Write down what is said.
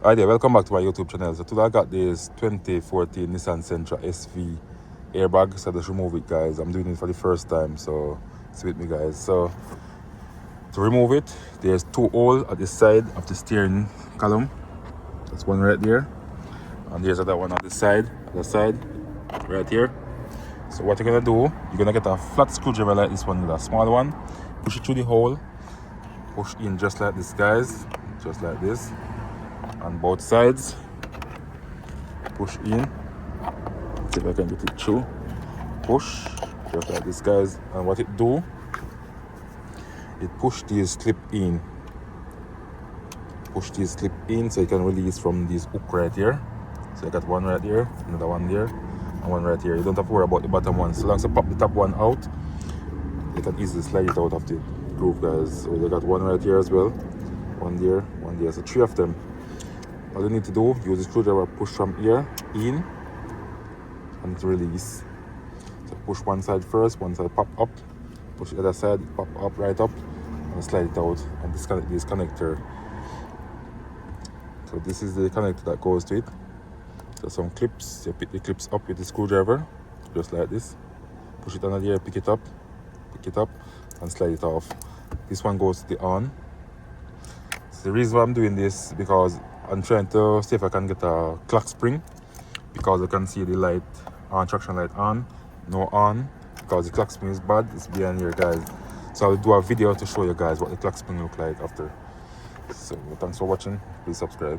Hi there, welcome back to my YouTube channel. So today I got this 2014 Nissan Sentra SV airbag. So I just remove it, guys. I'm doing it for the first time, so stay with me, guys. So to remove it, there's two holes at the side of the steering column. That's one right there, and there's another one on the side, right here. So what you're gonna do, you're gonna get a flat screwdriver like this one, with a small one, push it through the hole, push in just like this, guys, just like this, on both sides. Push in, see if I can get it through. Push just like this, guys, and what it do, it push these clip in, so you can release from this hook right here. So I got one right here, another one there, and one right here. You don't have to worry about the bottom one. So long as you pop the top one out, you can easily slide it out of the groove, guys. So you got one right here as well, one there, one there. So three of them. All you need to do, use the screwdriver, push from here in, and to release. So push one side first, one side pop up, push the other side, pop up, right up, and slide it out and disconnect this connector. So this is the connector that goes to it. So some clips, you pick the clips up with the screwdriver, just like this. Push it under here, pick it up, and slide it off. This one goes to the on. So the reason why I'm doing this, because I'm trying to see if I can get a clock spring, because you can see the light on, traction light on, no on, because the clock spring is bad. It's behind here, guys. So I'll do a video to show you guys what the clock spring look like after. So thanks for watching. Please subscribe.